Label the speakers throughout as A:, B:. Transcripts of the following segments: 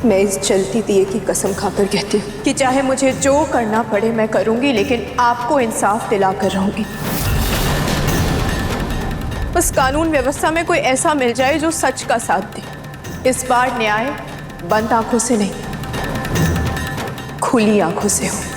A: मैं इस जलती दिए की कसम खाकर कहती हूँ कि चाहे मुझे जो करना पड़े मैं करूंगी, लेकिन आपको इंसाफ दिला कर रहूंगी। बस कानून व्यवस्था में कोई ऐसा मिल जाए जो सच का साथ दे। इस बार न्याय बंद आंखों से नहीं, खुली आंखों से हो।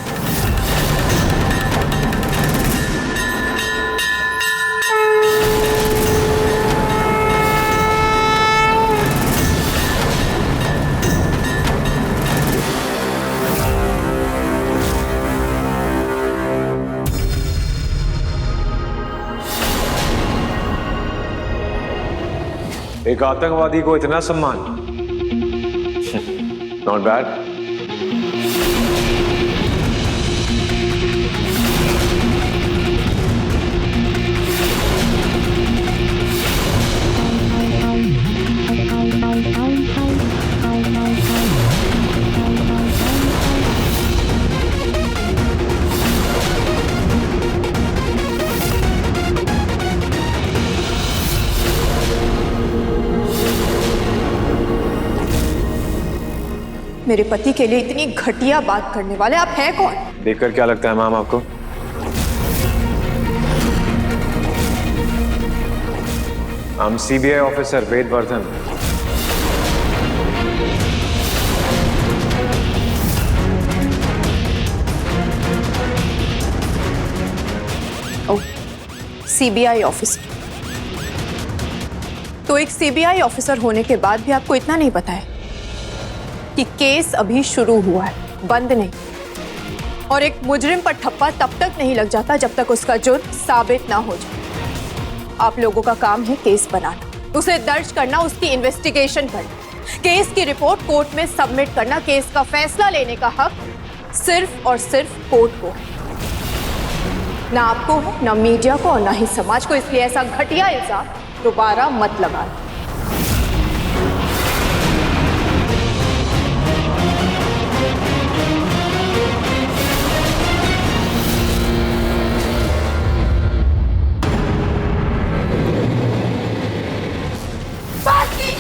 B: एक आतंकवादी को इतना सम्मान, नॉट बैड।
A: मेरे पति के लिए इतनी घटिया बात करने वाले आप हैं कौन?
B: देखकर क्या लगता है मैम आपको? I'm CBI officer Ved Vardhan.
A: Oh, CBI officer. तो एक CBI ऑफिसर होने के बाद भी आपको इतना नहीं पता है कि केस अभी शुरू हुआ है, बंद नहीं। और एक मुजरिम पर ठप्पा तब तक नहीं लग जाता जब तक उसका जुर्म साबित ना हो जाए। आप लोगों का काम है केस बनाना, उसे दर्ज करना, उसकी इन्वेस्टिगेशन करना, केस की रिपोर्ट कोर्ट में सबमिट करना। केस का फैसला लेने का हक सिर्फ और सिर्फ कोर्ट को है, ना आपको है, ना मीडिया को और ना ही समाज को। इसलिए ऐसा घटिया इल्जाम दोबारा मत लगाना।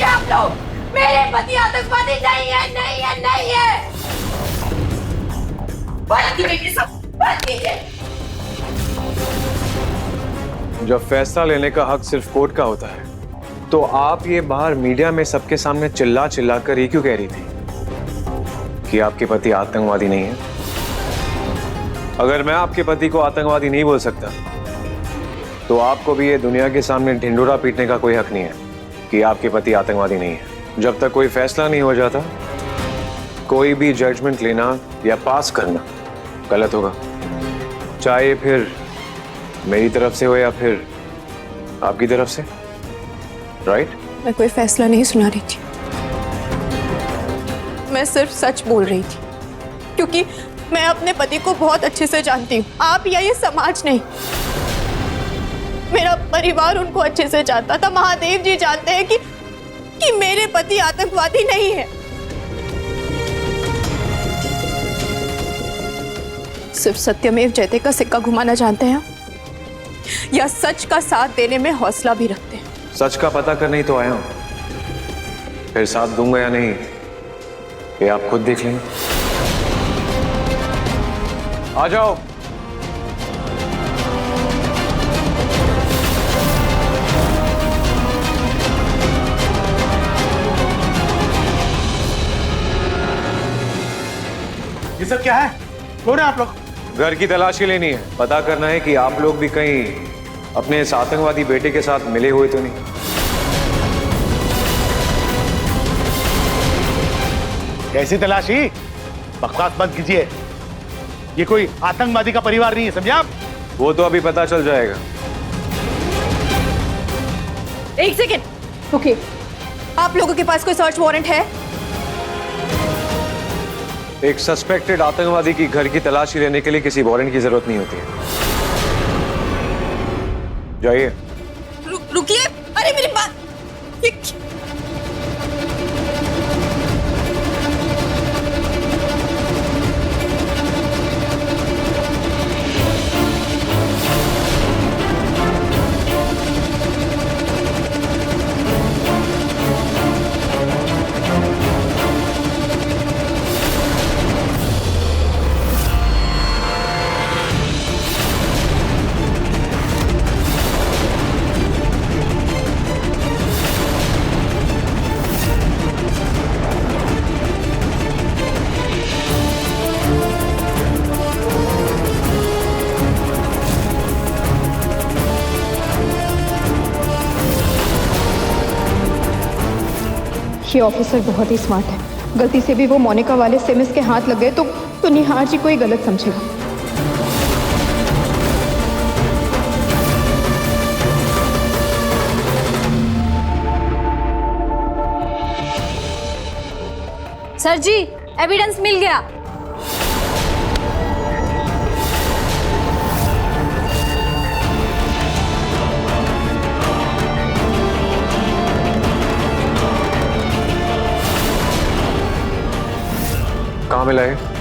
C: आप लोग, मेरे पति आतंकवादी नहीं है, नहीं है, नहीं है।
B: जब फैसला लेने का हक सिर्फ कोर्ट का होता है, तो आप ये बाहर मीडिया में सबके सामने चिल्ला चिल्ला कर ये क्यों कह रही थी कि आपके पति आतंकवादी नहीं है? अगर मैं आपके पति को आतंकवादी नहीं बोल सकता, तो आपको भी ये दुनिया के सामने ढिंढोरा पीटने का कोई हक नहीं है कि आपके पति आतंकवादी नहीं है। जब तक कोई फैसला नहीं हो जाता, कोई भी जजमेंट लेना या पास करना गलत होगा, चाहे फिर मेरी तरफ से हो या फिर आपकी तरफ से। राइट?
A: मैं कोई फैसला नहीं सुना रही थी, मैं सिर्फ सच बोल रही थी, क्योंकि मैं अपने पति को बहुत अच्छे से जानती हूँ। आप या ये समाज नहीं, मेरा परिवार उनको अच्छे से जानता था। महादेव जी जानते हैं कि मेरे पति आतंकवादी नहीं है। सिर्फ सत्यमेव जयते का सिक्का घुमाना जानते हैं या सच का साथ देने में हौसला भी रखते हैं?
B: सच का पता करने ही तो आया हूं, फिर साथ दूंगा या नहीं ये आप खुद देख लेंगे। आ जाओ।
D: ये सब क्या है? कौन है आप लोग?
B: घर की तलाशी लेनी है, पता करना है कि आप लोग भी कहीं अपने इस आतंकवादी बेटे के साथ मिले हुए तो नहीं।
D: कैसी तलाशी? बकवास बंद कीजिए। ये कोई आतंकवादी का परिवार नहीं है, समझे आप?
B: वो तो अभी पता चल जाएगा।
A: एक सेकेंड, ओके, आप लोगों के पास कोई सर्च वारंट है?
B: एक सस्पेक्टेड आतंकवादी की घर की तलाशी लेने के लिए किसी वारंट की जरूरत नहीं होती है। जाइए।
A: रुकिए, अरे मेरी बात। ये ऑफिसर बहुत ही स्मार्ट है। गलती से भी वो मोनिका वाले सिम के हाथ लग गए तो निहार जी को ही गलत समझेगा।
E: सर जी, एविडेंस मिल गया।
B: कहाँ मिला है?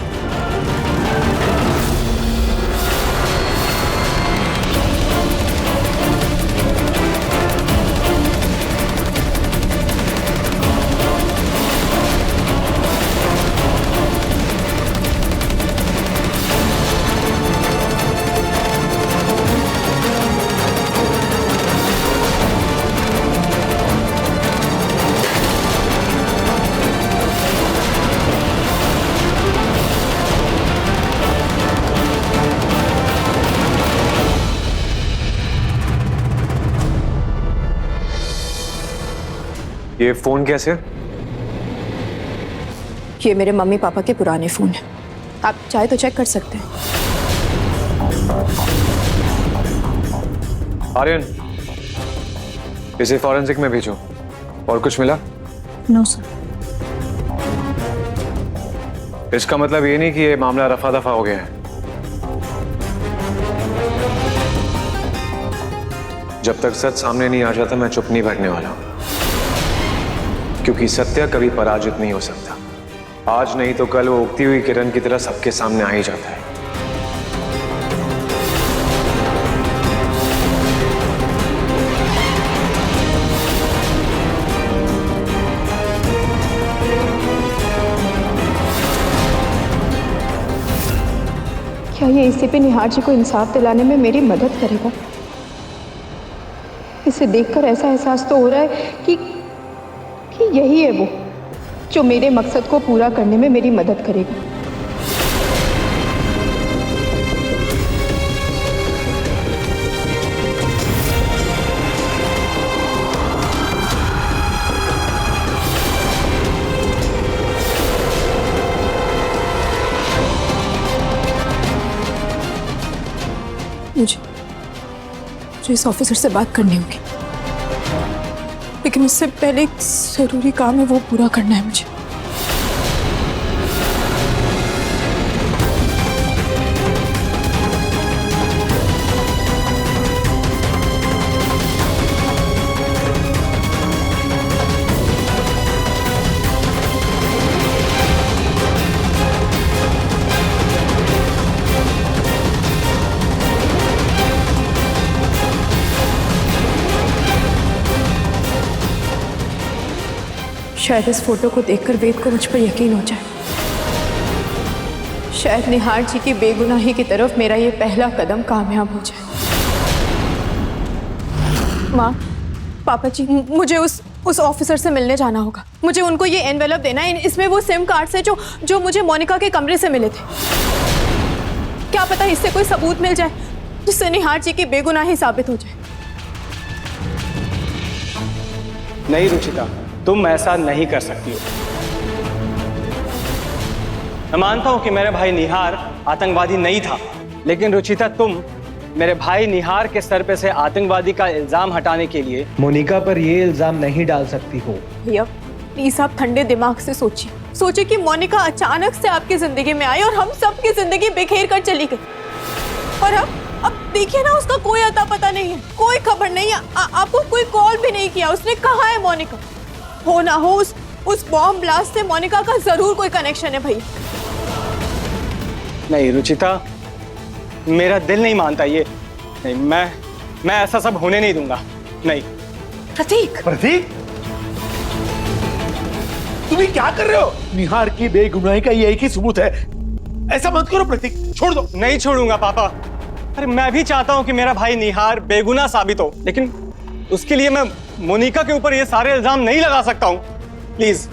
B: ये फोन कैसे?
A: ये मेरे मम्मी पापा के पुराने फोन हैं। आप चाहे तो चेक कर सकते हैं।
B: आर्यन, इसे फॉरेंसिक में भेजो। और कुछ मिला?
E: No sir.
B: इसका मतलब ये नहीं कि ये मामला रफा दफा हो गया है। जब तक सच सामने नहीं आ जाता मैं चुप नहीं बैठने वाला, क्योंकि सत्य कभी पराजित नहीं हो सकता। आज नहीं तो कल वो उगती हुई किरण की तरह सबके सामने आ ही जाता है।
A: क्या ये इसी पे निहार जी को इंसाफ दिलाने में मेरी मदद करेगा? इसे देखकर ऐसा एहसास तो हो रहा है कि यही है वो जो मेरे मकसद को पूरा करने में मेरी मदद करेगा। मुझे इस ऑफिसर से बात करनी होगी, लेकिन उससे पहले एक जरूरी काम है, वो पूरा करना है मुझे। शायद इस फोटो को देखकर वेद को मुझ पर यकीन हो जाए। शायद निहार जी की बेगुनाही की तरफ मेरा ये पहला कदम कामयाब हो जाए। माँ, पापा जी, मुझे उस ऑफिसर से मिलने जाना होगा। मुझे उनको ये एनवेलप देना है। इसमें वो सिम कार्ड से जो मुझे मोनिका के कमरे से मिले थे। क्या पता इससे कोई सबूत मिल जाए जिससे निहार जी की बेगुनाही साबित हो जाए।
F: नहीं रुचिता, तुम ऐसा नहीं कर सकती हो। मैं मानता हूं कि मेरे भाई निहार आतंकवादी नहीं था, लेकिन रुचिता, तुम मेरे भाई निहार के सर पे से आतंकवादी का इल्जाम हटाने के लिए
G: मोनिका पर यह इल्जाम नहीं डाल सकती हो।
A: भैया प्लीज आप ठंडे दिमाग से सोचिए कि मोनिका अचानक से आपकी जिंदगी में आई और हम सबकी जिंदगी बिखेर कर चली गई। और अब देखिए ना, उसका कोई अता पता नहीं है, कोई खबर नहीं है। आपको कोई कॉल भी नहीं किया उसने। कहाँ है मोनिका? हो ना हो उस बॉम्ब ब्लास्ट से मोनिका का जरूर कोई कनेक्शन है भैया।
F: नहीं रुचिता, मेरा दिल नहीं मानता ये। नहीं, मैं ऐसा सब होने नहीं दूंगा। नहीं।
A: प्रतीक,
D: तुम ये क्या कर रहे हो? निहार की बेगुनाही का ये एक ही सबूत है। ऐसा मत करो प्रतीक, छोड़ दो।
F: नहीं छोड़ूंगा पापा। अरे मैं भी चाहता हूं कि मेरा भाई निहार बेगुनाह साबित हो, लेकिन उसके लिए मैं मोनिका के ऊपर ये सारे इल्जाम नहीं लगा सकता हूं। प्लीज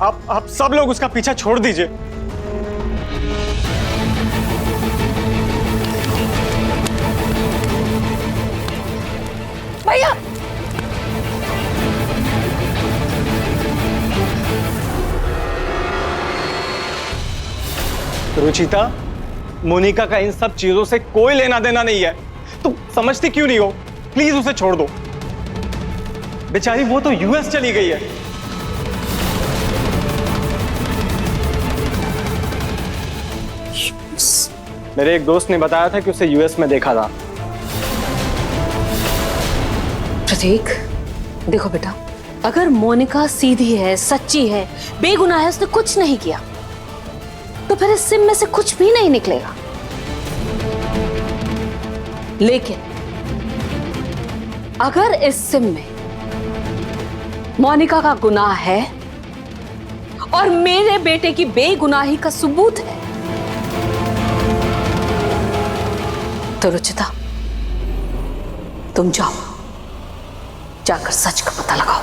F: आप सब लोग उसका पीछा छोड़ दीजिए।
C: भैया
F: रुचिता, मोनिका का इन सब चीजों से कोई लेना देना नहीं है। तुम समझती क्यों नहीं हो? प्लीज उसे छोड़ दो। बेचारी वो तो यूएस चली गई है। मेरे एक दोस्त ने बताया था कि उसे यूएस में देखा था।
H: प्रतीक, देखो बेटा, अगर मोनिका सीधी है, सच्ची है, बेगुनाह है, उसने कुछ नहीं किया, तो फिर इस सिम में से कुछ भी नहीं निकलेगा। लेकिन अगर इस सिम में मोनिका का गुनाह है और मेरे बेटे की बेगुनाही का सबूत है, तो रुचिता, तुम जाओ, जाकर सच का पता लगाओ।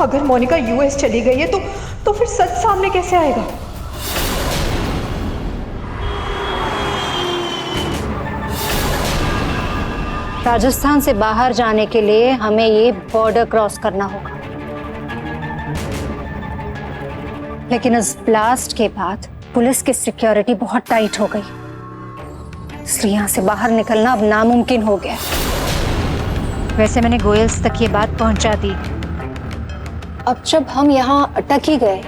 A: अगर मोनिका यूएस चली गई है तो फिर सच सामने कैसे आएगा?
E: राजस्थान से बाहर जाने के लिए हमें ये बॉर्डर क्रॉस करना होगा, लेकिन इस ब्लास्ट के बाद पुलिस की सिक्योरिटी बहुत टाइट हो गई, इसलिए यहाँ से बाहर निकलना अब नामुमकिन हो गया। वैसे मैंने गोयल्स तक ये बात पहुंचा दी। अब जब हम यहाँ अटक ही गए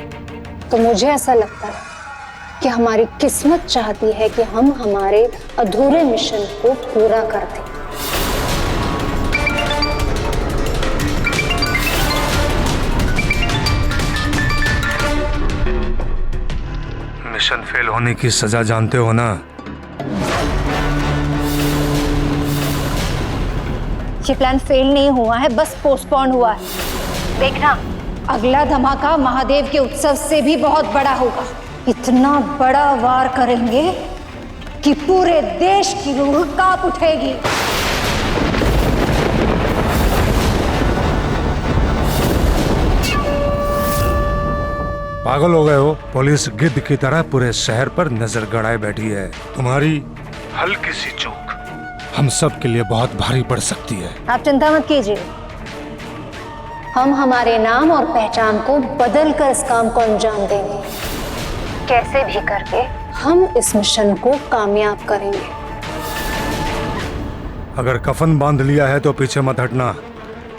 E: तो मुझे ऐसा लगता है कि हमारी किस्मत चाहती है कि हम हमारे अधूरे मिशन को पूरा कर दें।
I: मिशन फेल होने की सजा जानते हो ना?
E: ये प्लान फेल नहीं हुआ है, बस पोस्टपोन हुआ है। देखना, अगला धमाका महादेव के उत्सव से भी बहुत बड़ा होगा। इतना बड़ा वार करेंगे कि पूरे देश की रूह कांप उठेगी।
I: पागल हो गए हो? पुलिस गिद्ध की तरह पूरे शहर पर नजर गड़ाए बैठी है। तुम्हारी हल्की सी चूक हम सब के लिए बहुत भारी पड़ सकती है।
E: आप चिंता मत कीजिए, हम हमारे नाम और पहचान को बदल कर इस काम को अंजाम देंगे। कैसे भी करके हम इस मिशन को कामयाब करेंगे।
I: अगर कफन बांध लिया है तो पीछे मत हटना।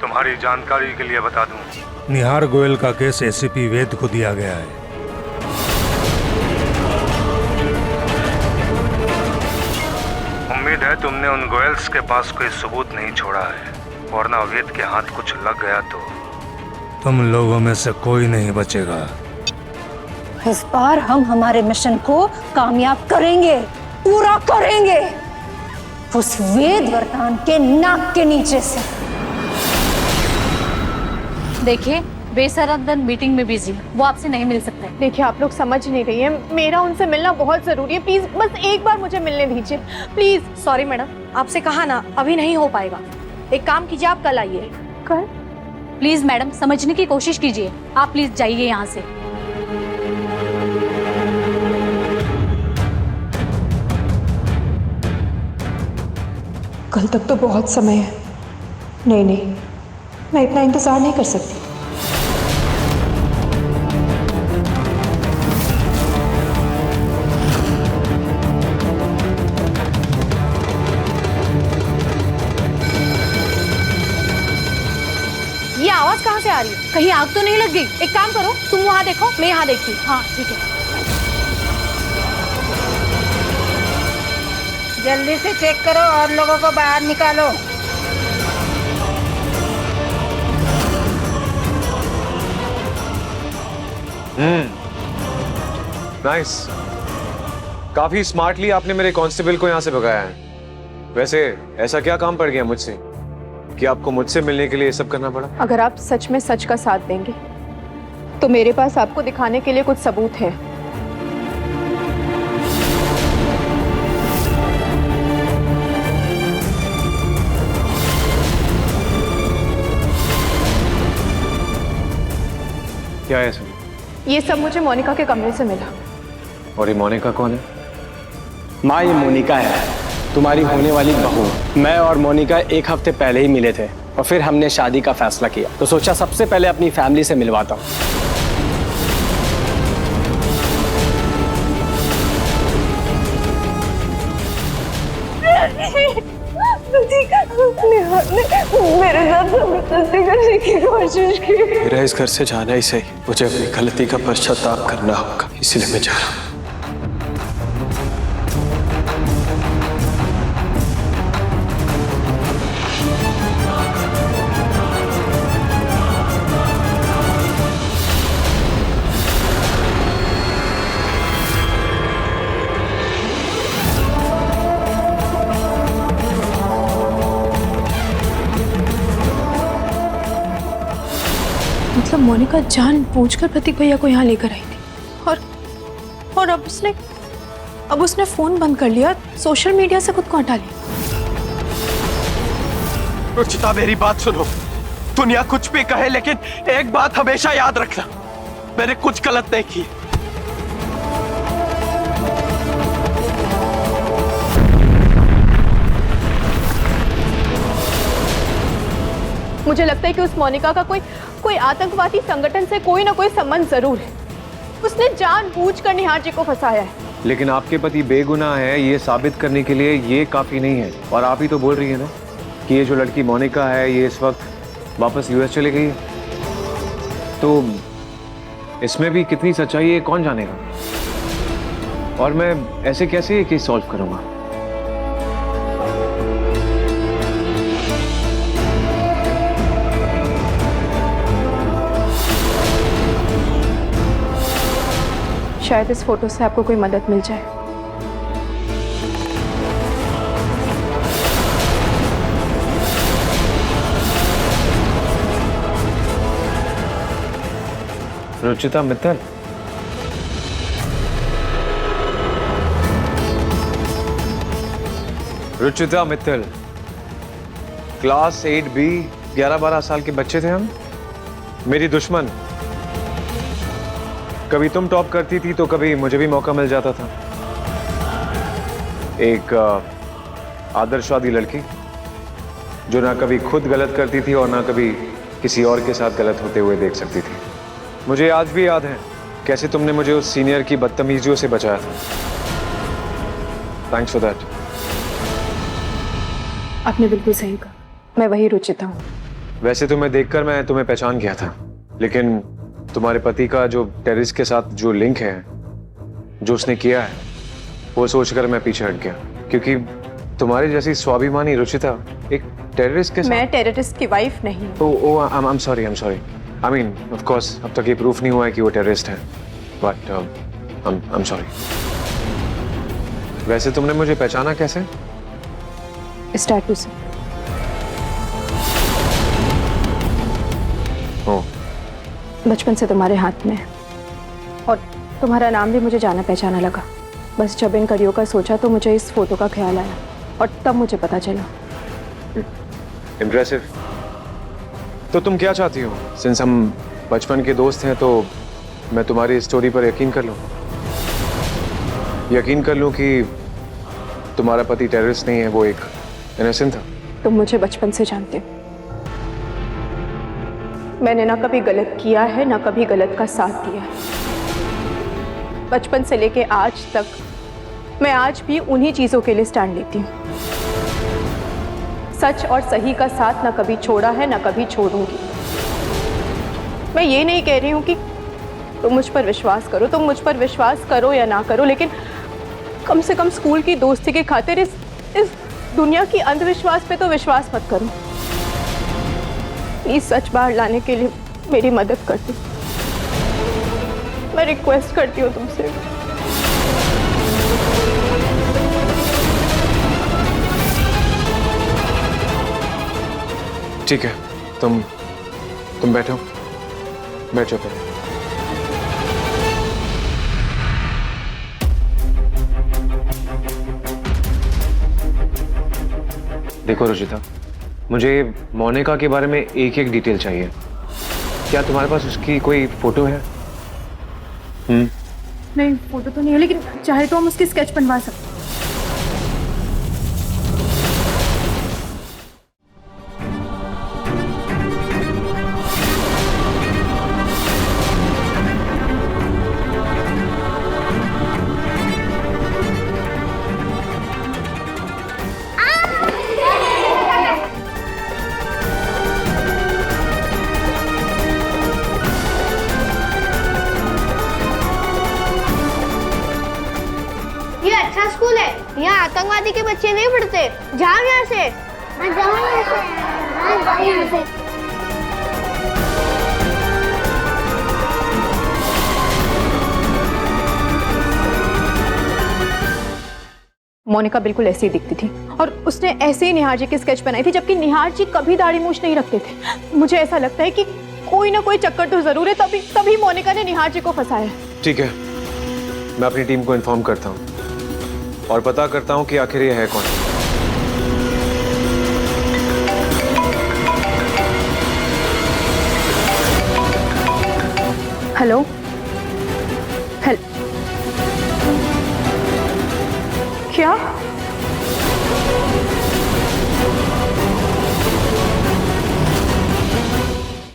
I: तुम्हारी जानकारी के लिए बता दूं, निहार गोयल का केस एसीपी वेद को दिया गया है। उम्मीद है तुमने उन गोयल्स के पास कोई सबूत नहीं छोड़ा है, वरना वेद के हाथ कुछ लग गया तो तुम लोगों में से कोई नहीं बचेगा।
E: इस बार हम हमारे मिशन को कामयाब करेंगे, पूरा करेंगे, उस वेद वरदान के नाक के नीचे से।
H: देखिए, बेसरदन मीटिंग में बिजी, वो आपसे नहीं मिल सकते।
A: देखिए, आप लोग समझ नहीं रही हैं, मेरा उनसे मिलना बहुत जरूरी है। प्लीज बस एक बार मुझे मिलने दीजिए, प्लीज।
H: सॉरी मैडम, आपसे कहा ना, अभी नहीं हो पाएगा। एक काम कीजिए, आप कल आइए।
A: कल?
H: प्लीज मैडम, समझने की कोशिश कीजिए। आप प्लीज जाइए यहाँ से।
A: कल तक तो बहुत समय है। नहीं, मैं इतना इंतजार नहीं कर सकती।
H: ये आवाज कहाँ से आ रही है? कहीं आग तो नहीं लग गई? एक काम करो, तुम वहाँ देखो, मैं यहाँ देखती हूँ। हाँ ठीक है।
C: जल्दी से चेक करो और लोगों को बाहर निकालो।
B: नाइस। काफी स्मार्टली आपने मेरे कांस्टेबल को यहाँ से भगाया है। वैसे ऐसा क्या काम पड़ गया मुझसे कि आपको मुझसे मिलने के लिए ये सब करना पड़ा?
A: अगर आप सच में सच का साथ देंगे तो मेरे पास आपको दिखाने के लिए कुछ सबूत है।
B: क्या है इसमें?
A: ये सब मुझे मोनिका के कमरे से मिला।
B: और ये मोनिका कौन है?
F: माँ, ये मोनिका है, तुम्हारी होने वाली बहू। मैं और मोनिका 1 हफ्ते पहले ही मिले थे और फिर हमने शादी का फैसला किया, तो सोचा सबसे पहले अपनी फैमिली से मिलवाता हूँ।
A: मेरे साथ जबरदस्ती करने की कोशिश की।
B: मेरा इस घर से जाना ही सही, मुझे अपनी गलती का पश्चाताप करना होगा, इसलिए मैं जा रहा हूँ।
A: मतलब मोनिका जानबूझकर प्रतीक भैया को यहाँ लेकर आई थी और अब उसने फोन बंद कर लिया, सोशल मीडिया से खुद को हटा लिया।
J: रुचिता मेरी बात सुनो, दुनिया कुछ भी कहे लेकिन एक बात हमेशा याद रखना, मैंने कुछ गलत नहीं की।
A: मुझे लगता है कि उस मोनिका का कोई आतंकवादी संगठन से कोई ना कोई संबंध जरूर है। उसने जानबूझकर निहार जी को फंसाया है।
B: लेकिन आपके पति बेगुनाह है, ये साबित करने के लिए ये काफी नहीं है। और आप ही तो बोल रही है ना कि ये जो लड़की मोनिका है ये इस वक्त वापस यूएस चली गई है, तो इसमें भी कितनी सच्चाई है कौन जानेगा। और मैं ऐसे कैसे ये केस सॉल्व करूंगा।
A: शायद इस फोटो से आपको कोई मदद मिल जाए।
B: रुचिता मित्तल, रुचिता मित्तल, क्लास 8B, 11-12 साल के बच्चे थे हम, मेरी दुश्मन। कभी तुम टॉप करती थी तो कभी मुझे भी मौका मिल जाता था। एक आदर्शवादी लड़की जो ना कभी खुद गलत करती थी और ना कभी किसी और के साथ गलत होते हुए देख सकती थी। मुझे आज भी याद है कैसे तुमने मुझे उस सीनियर की बदतमीजियों से बचाया था। Thanks for that.
A: आपने बिल्कुल सही कहा, मैं वही रुचिता हूँ।
B: वैसे तुम्हें देखकर मैं तुम्हें पहचान गया था, लेकिन तुम्हारे पति का जो टेररिस्ट के साथ जो लिंक है, जो उसने किया है, वो सोचकर मैं पीछे हट गया। क्योंकि तुम्हारी जैसी स्वाभिमानी रुचिता एक टेररिस्ट के साथ।
A: मैं टेररिस्ट की वाइफ नहीं।
B: I am sorry. I mean of course अब तक ये प्रूफ नहीं हुआ है कि वो टेररिस्ट है, बट आई एम सॉरी। वैसे तुमने मुझे पहचाना कैसे?
A: इस टैटू से। बचपन से तुम्हारे हाथ में है और तुम्हारा नाम भी मुझे जाना पहचाना लगा। बस जब इन कड़ियों का सोचा तो मुझे इस फोटो का ख्याल आया और तब मुझे पता चला।
B: इम्प्रेसिव। तो तुम क्या चाहती हो? सिंस हम बचपन के दोस्त हैं तो मैं तुम्हारी स्टोरी पर यकीन कर लूं? यकीन कर लूं कि तुम्हारा पति टेररिस्ट नहीं है, वो एक इनोसेंट था?
A: तुम मुझे बचपन से जानते हो, मैंने ना कभी गलत किया है ना कभी गलत का साथ दिया है। बचपन से लेके आज तक मैं आज भी उन्हीं चीजों के लिए स्टैंड लेती हूँ। सच और सही का साथ ना कभी छोड़ा है ना कभी छोड़ूंगी। मैं ये नहीं कह रही हूँ कि तुम मुझ पर विश्वास करो, तुम मुझ पर विश्वास करो या ना करो, लेकिन कम से कम स्कूल की दोस्ती की खातिर इस दुनिया की अंधविश्वास पे तो विश्वास मत करो। प्लीज सच बाहर लाने के लिए मेरी मदद कर दो, मैं रिक्वेस्ट करती हूँ तुमसे।
B: ठीक है, तुम बैठो, बैठ जाओ पहले। देखो रुचिता, मुझे मोनिका के बारे में एक एक डिटेल चाहिए। क्या तुम्हारे पास उसकी कोई फोटो है?
A: नहीं, फोटो तो नहीं है, लेकिन चाहे तो हम उसकी स्केच बनवा सकते हैं।
C: आतंकवादी के बच्चे नहीं पढ़ते। जाओ यहाँ से। हाँ, जाओ यहाँ से। हाँ, जाओ यहाँ से।
A: मोनिका बिल्कुल ऐसी ही दिखती थी और उसने ऐसे ही निहार जी की स्केच बनाई थी, जबकि निहार जी कभी दाढ़ी मूछ नहीं रखते थे। मुझे ऐसा लगता है कि कोई ना कोई चक्कर तो जरूर है, तभी मोनिका ने निहार जी को फंसाया।
B: ठीक है, मैं अपनी टीम को इन्फॉर्म करता हूँ और पता करता हूँ कि आखिर ये है कौन।
A: हेलो, क्या?